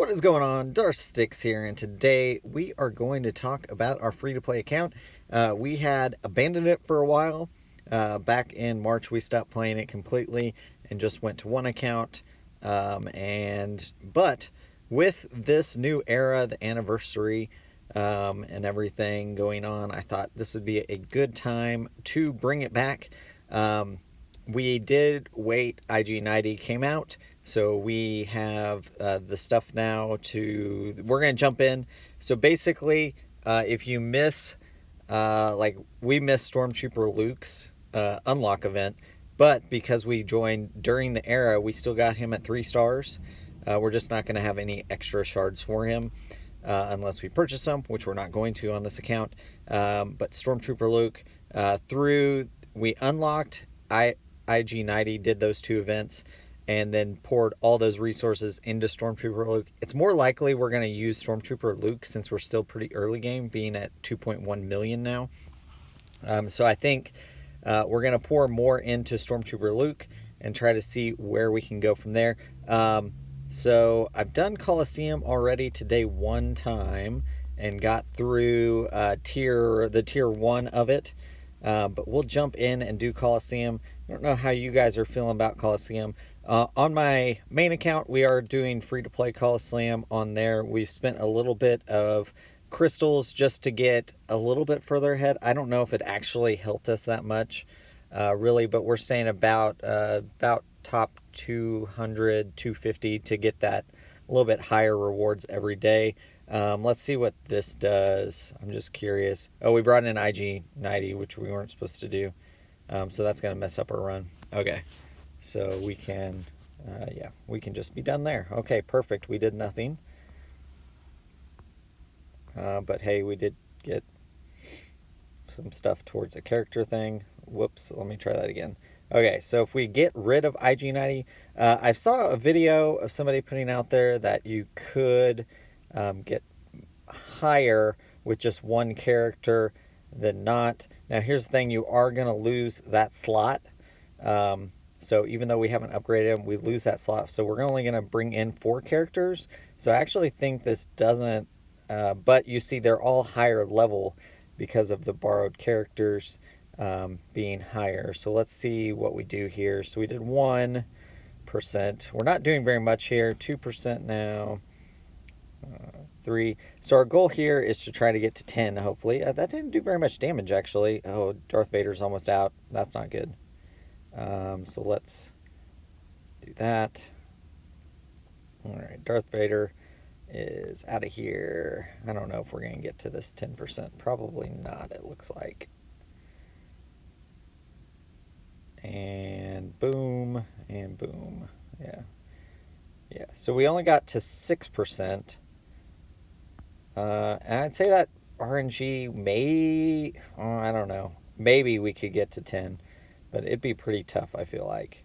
What is going on? Darth Sticks here, and today we are going to talk about our free-to-play account. We had abandoned it for a while. Back in March, we stopped playing it completely and just went to one account. But with this new era, the anniversary, and everything going on, I thought this would be a good time to bring it back. We did wait. IG90 came out. So we have the stuff now to... We're going to jump in. So basically, if you miss... we missed Stormtrooper Luke's unlock event. But because we joined during the era, we still got him at 3 stars. We're just not going to have any extra shards for him. Unless we purchase some, which we're not going to on this account. But Stormtrooper Luke, we unlocked IG90, did those 2 events, and then poured all those resources into Stormtrooper Luke. It's more likely we're going to use Stormtrooper Luke since we're still pretty early game, being at 2.1 million now. So I think we're going to pour more into Stormtrooper Luke and try to see where we can go from there. So I've done Coliseum already today one time and got through the tier 1 of it. But we'll jump in and do Coliseum. I don't know how you guys are feeling about Coliseum. On my main account, we are doing free-to-play Coliseum on there. We've spent a little bit of crystals just to get a little bit further ahead. I don't know if it actually helped us that much, really, but we're staying about top 200, 250 to get that a little bit higher rewards every day. Let's see what this does. I'm just curious. Oh, we brought in IG90, which we weren't supposed to do. So that's going to mess up our run. Okay. So we can, we can just be done there. Okay, perfect. We did nothing. But hey, we did get some stuff towards a character thing. Whoops, let me try that again. Okay, so if we get rid of IG90, I saw a video of somebody putting out there that you could get higher with just one character than not. Now, here's the thing. You are going to lose that slot. So even though we haven't upgraded them, we lose that slot. So we're only going to bring in 4 characters. So I actually think this doesn't... but you see they're all higher level because of the borrowed characters being higher. So let's see what we do here. So we did 1%. We're not doing very much here. 2% now. 3. So our goal here is to try to get to 10, hopefully. That didn't do very much damage, actually. Oh, Darth Vader's almost out. That's not good. So let's do that. All right, Darth Vader is out of here. I don't know if we're going to get to this 10%. Probably not, it looks like. And boom, and boom. Yeah. Yeah, so we only got to 6%. And I'd say that RNG I don't know. Maybe we could get to 10. But it'd be pretty tough, I feel like.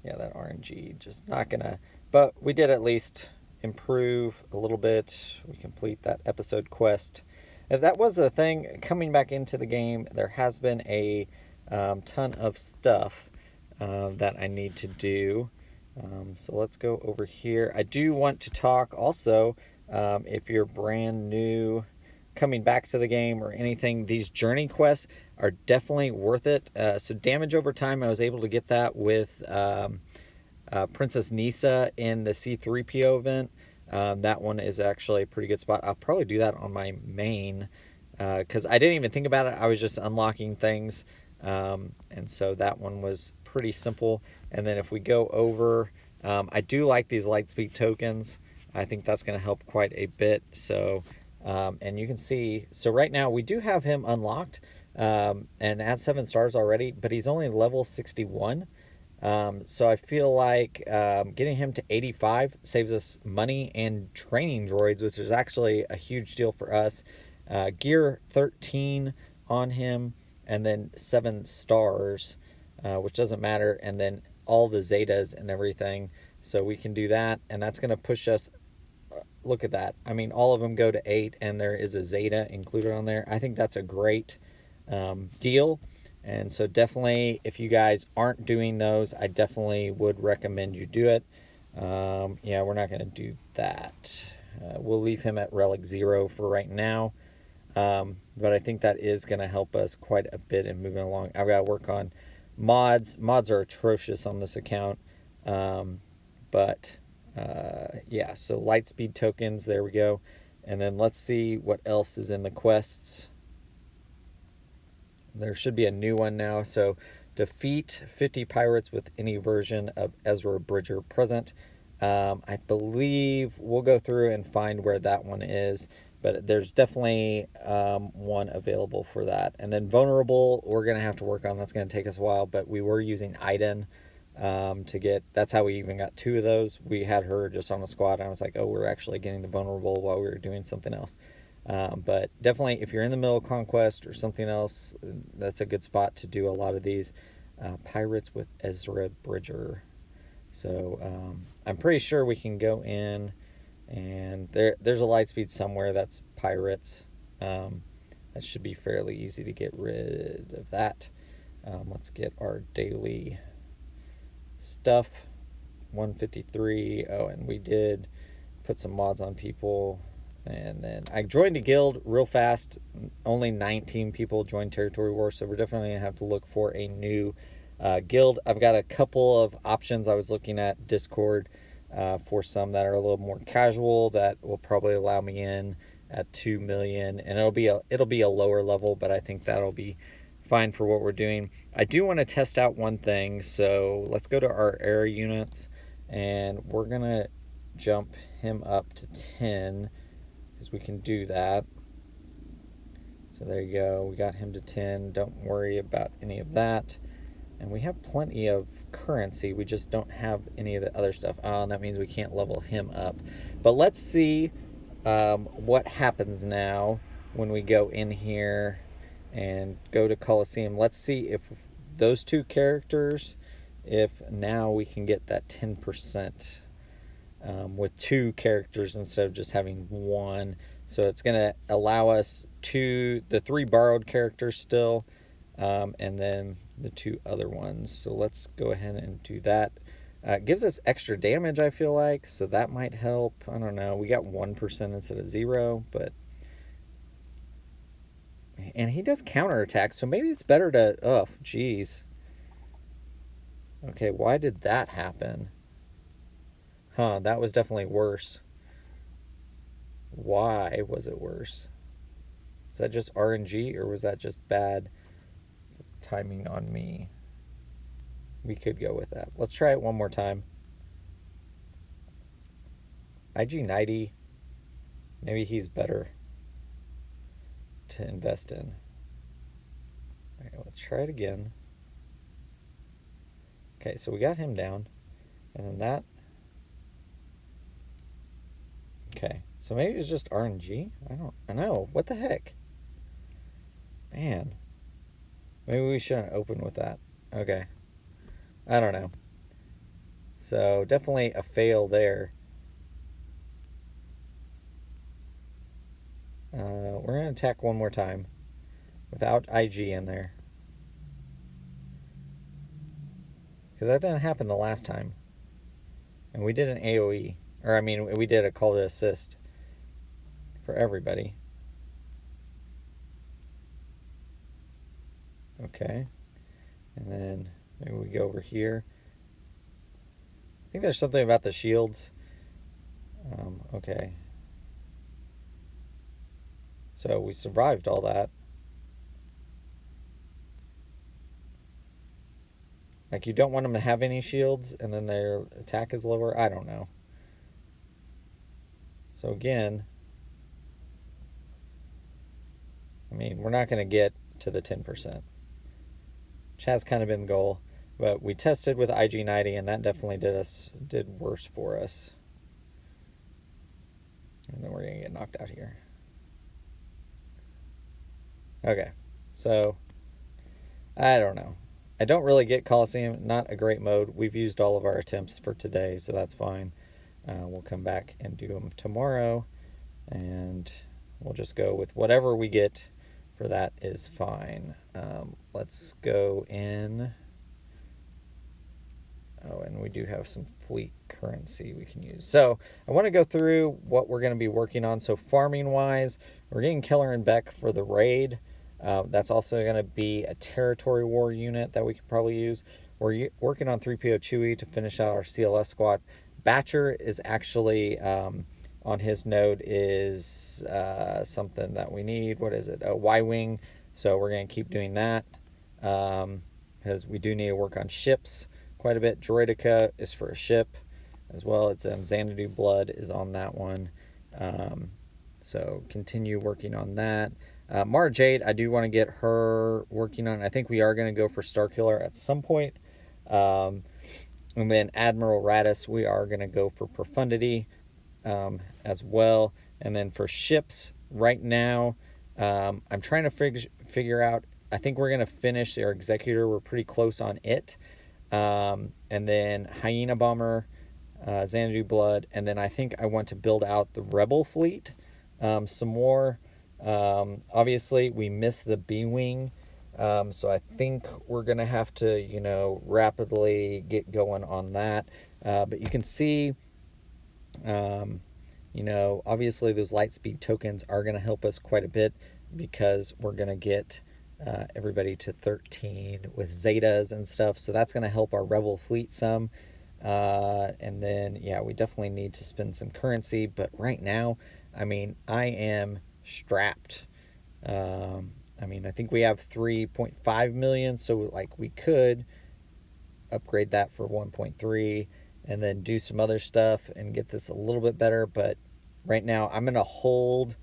Yeah, that RNG just not gonna... But we did at least improve a little bit. We complete that episode quest. That was the thing. Coming back into the game, there has been a ton of stuff that I need to do. So let's go over here. I do want to talk also, if you're brand new coming back to the game or anything, these journey quests are definitely worth it. So damage over time, I was able to get that with Princess Nisa in the C3PO event. That one is actually a pretty good spot. I'll probably do that on my main because I didn't even think about it. I was just unlocking things. And so that one was pretty simple. And then if we go over, I do like these Lightspeed tokens. I think that's going to help quite a bit. So, and you can see, so right now we do have him unlocked and at 7 stars already, but he's only level 61. So I feel like getting him to 85 saves us money and training droids, which is actually a huge deal for us. Gear 13 on him, and then 7 stars, which doesn't matter, and then all the Zetas and everything. So we can do that, and that's going to push us. Look at that. I mean, all of them go to 8, and there is a Zeta included on there. I think that's a great deal. And so definitely, if you guys aren't doing those, I definitely would recommend you do it. Yeah, we're not going to do that. We'll leave him at Relic 0 for right now. But I think that is going to help us quite a bit in moving along. I've got to work on mods. Mods are atrocious on this account. But yeah, so lightspeed tokens, there we go. And then let's see what else is in the quests. There should be a new one now. So defeat 50 pirates with any version of Ezra Bridger present. I believe we'll go through and find where that one is, but there's definitely one available for that. And then vulnerable, we're going to have to work on. That's going to take us a while, but we were using Iden to get, that's how we even got 2 of those. We had her just on the squad, and I was like, oh, we're actually getting the vulnerable while we were doing something else. But definitely, if you're in the middle of Conquest or something else, that's a good spot to do a lot of these pirates with Ezra Bridger. So I'm pretty sure we can go in, and there's a lightspeed somewhere that's pirates. That should be fairly easy to get rid of that. Let's get our daily stuff. 153. Oh, and we did put some mods on people. And then I joined a guild real fast. Only 19 people joined Territory War, so we're definitely going to have to look for a new guild. I've got a couple of options. I was looking at Discord for some that are a little more casual that will probably allow me in at 2 million, and it'll be a lower level, but I think that'll be fine for what we're doing. I do want to test out one thing, so let's go to our air units, and we're going to jump him up to 10 because we can do that. So there you go. We got him to 10. Don't worry about any of that. And we have plenty of currency. We just don't have any of the other stuff. Oh, and that means we can't level him up. But let's see what happens now when we go in here and go to Coliseum. Let's see if those 2 characters, if now we can get that 10%. With 2 characters instead of just having 1. So it's going to allow us the 3 borrowed characters still, and then the 2 other ones. So let's go ahead and do that. It gives us extra damage, I feel like, so that might help. I don't know. We got 1% instead of 0, but... And he does counterattack, so maybe it's better to... Oh, jeez. Okay, why did that happen? Huh, that was definitely worse. Why was it worse? Is that just RNG, or was that just bad timing on me? We could go with that. Let's try it one more time. IG90, maybe he's better to invest in. All right, let's try it again. Okay, so we got him down, and then that. Okay, so maybe it's just RNG? I know. What the heck? Man. Maybe we shouldn't open with that. Okay. I don't know. So, definitely a fail there. We're going to attack one more time without IG in there. Because that didn't happen the last time. And we did an AoE. Or, I mean, we did a call to assist for everybody. Okay. And then maybe we go over here. I think there's something about the shields. Okay. So we survived all that. Like, you don't want them to have any shields, and then their attack is lower. I don't know. So again, I mean, we're not going to get to the 10%. Which has kind of been the goal. But we tested with IG90, and that definitely did worse for us. And then we're going to get knocked out here. Okay, so I don't know. I don't really get Coliseum, not a great mode. We've used all of our attempts for today, so that's fine. We'll come back and do them tomorrow, and we'll just go with whatever we get for that is fine. Let's go in. Oh, and we do have some fleet currency we can use. So I want to go through what we're going to be working on. So farming wise, we're getting Keller and Beck for the raid. That's also going to be a territory war unit that we could probably use. We're working on 3PO Chewie to finish out our CLS squad. Batcher is actually on his node is something that we need. What is it? A Y-wing. So we're going to keep doing that because we do need to work on ships quite a bit. Droidica is for a ship as well. It's Xanadu Blood is on that one. So continue working on that. Mara Jade, I do want to get her working on. I think we are going to go for Starkiller at some point. And then Admiral Radis, we are going to go for Profundity as well. And then for ships, right now, I'm trying to figure out. I think we're going to finish our Executor. We're pretty close on it. And then Hyena Bomber, Xanadu Blood, and then I think I want to build out the Rebel fleet some more. Obviously, we missed the B-Wing, so I think we're going to have to, rapidly get going on that. But you can see, obviously those Lightspeed tokens are going to help us quite a bit because we're going to get everybody to 13 with Zetas and stuff. So that's going to help our Rebel fleet some. And then, yeah, we definitely need to spend some currency. But right now, I am strapped. I think we have 3.5 million. So, we could upgrade that for 1.3 and then do some other stuff and get this a little bit better. But right now, I'm going to hold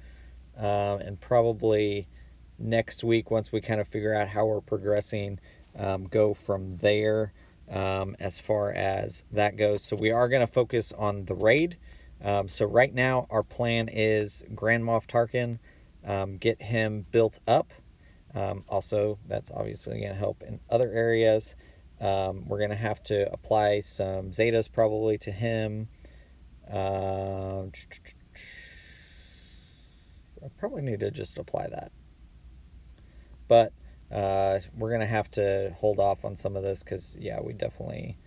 and probably next week, once we kind of figure out how we're progressing, go from there as far as that goes. So we are going to focus on the raid. So right now our plan is Grand Moff Tarkin, get him built up. Also, that's obviously going to help in other areas. We're going to have to apply some Zetas probably to him. I probably need to just apply that. But we're going to have to hold off on some of this because, yeah, we definitely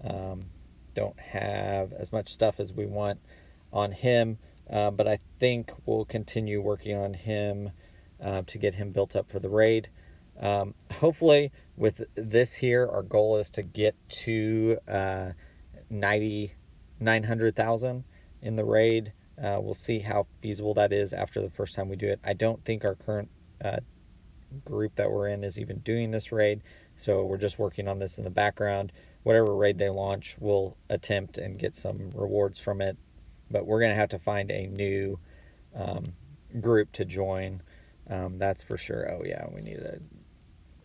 don't have as much stuff as we want on him. But I think we'll continue working on him to get him built up for the raid. Hopefully, with this here, our goal is to get to 900,000 in the raid. We'll see how feasible that is after the first time we do it. I don't think our current group that we're in is even doing this raid, so we're just working on this in the background. Whatever raid they launch, we'll attempt and get some rewards from it, but we're going to have to find a new group to join. That's for sure. Oh yeah, we need to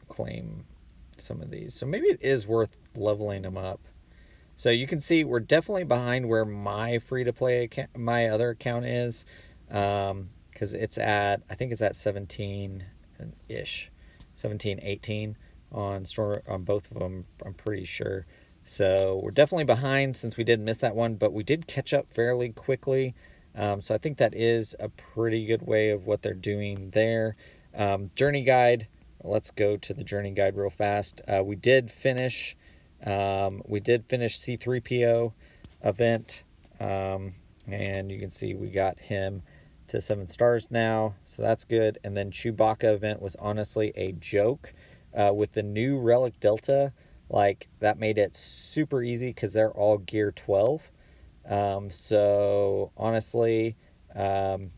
claim some of these, so maybe it is worth leveling them up. So you can see we're definitely behind where my free-to-play account, my other account is, because it's at, I think it's at 17-ish, 17, 18 on both of them, I'm pretty sure. So we're definitely behind since we did miss that one, but we did catch up fairly quickly. So I think that is a pretty good way of what they're doing there. Journey guide. Let's go to the journey guide real fast. We did finish C3PO event, and you can see we got him to 7 stars now, so that's good. And then Chewbacca event was honestly a joke. With the new Relic Delta, that made it super easy because they're all gear 12. So honestly, Boba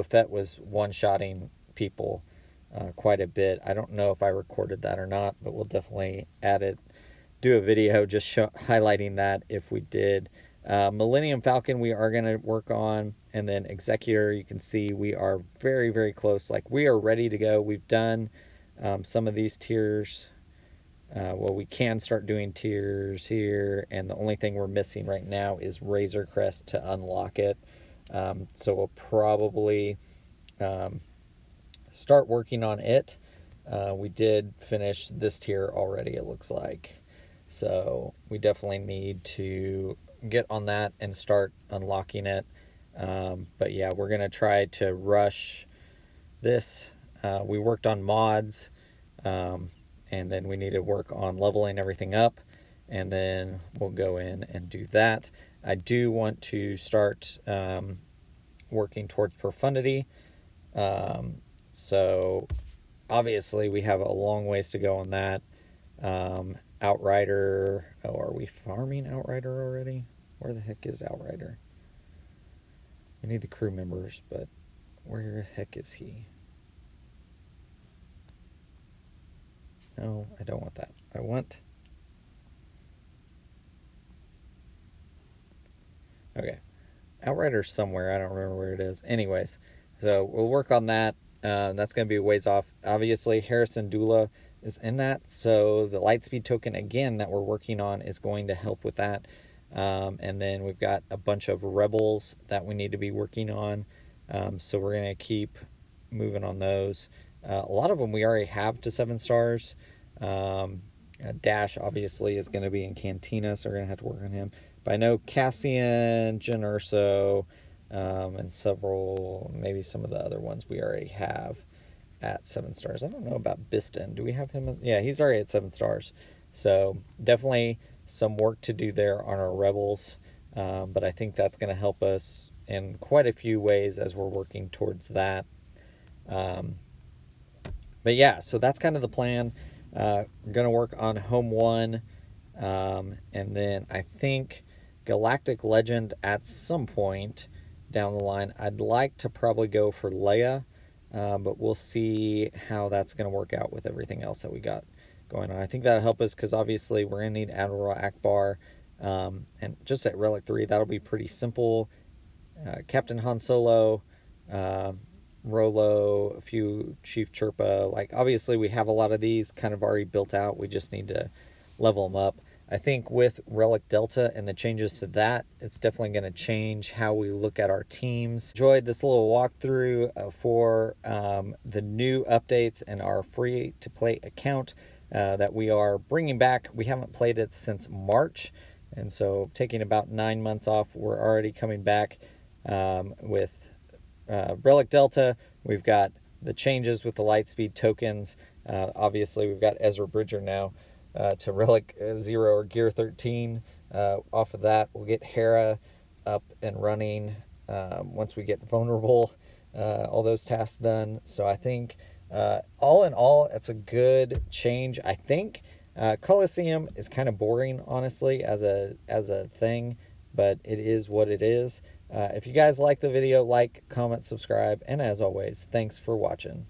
Fett was one-shotting people quite a bit. I don't know if I recorded that or not, but we'll definitely do a video just highlighting that if we did. Millennium Falcon we are going to work on, and then Executor, you can see we are very, very close. We are ready to go. We've done some of these tiers. We can start doing tiers here, and the only thing we're missing right now is Razor Crest to unlock it. So we'll probably start working on it. We did finish this tier already, it looks like. So we definitely need to get on that and start unlocking it. But yeah, we're going to try to rush this. We worked on mods, and then we need to work on leveling everything up, and then we'll go in and do that. I do want to start working towards profundity. So obviously we have a long ways to go on that. Outrider, oh, are we farming Outrider already? Where the heck is Outrider? We need the crew members, but where the heck is he? No, I don't want that. I want... Okay. Outrider's somewhere. I don't remember where it is. Anyways, so we'll work on that. That's going to be a ways off. Obviously, Harrison Dula is in that. So the Lightspeed token, again, that we're working on is going to help with that. And then we've got a bunch of rebels that we need to be working on. So we're going to keep moving on those. A lot of them we already have to 7 stars. Dash, obviously, is going to be in Cantina, so we're going to have to work on him. But I know Cassian, Jyn Erso, and several, maybe some of the other ones we already have at 7 stars. I don't know about Biston. Do we have him? Yeah, he's already at 7 stars. So definitely some work to do there on our rebels. But I think that's going to help us in quite a few ways as we're working towards that. But yeah, so that's kind of the plan. We're going to work on Home 1. And then I think Galactic Legend at some point down the line. I'd like to probably go for Leia, but we'll see how that's going to work out with everything else that we got going on. I think that'll help us because obviously we're going to need Admiral Akbar, and just at Relic 3, that'll be pretty simple. Captain Han Solo, Rolo, a few Chief Chirpa. Like, obviously we have a lot of these kind of already built out. We just need to level them up. I think with Relic Delta and the changes to that, it's definitely going to change how we look at our teams. Enjoyed this little walkthrough for the new updates and our free-to-play account that we are bringing back. We haven't played it since March, and so taking about 9 months off, we're already coming back with Relic Delta. We've got the changes with the Lightspeed tokens. Obviously, we've got Ezra Bridger now. To Relic 0 or Gear 13. Off of that, we'll get Hera up and running once we get vulnerable, all those tasks done. So I think all in all, it's a good change. I think Coliseum is kind of boring, honestly, as a thing, but it is what it is. If you guys like the video, like, comment, subscribe, and as always, thanks for watching.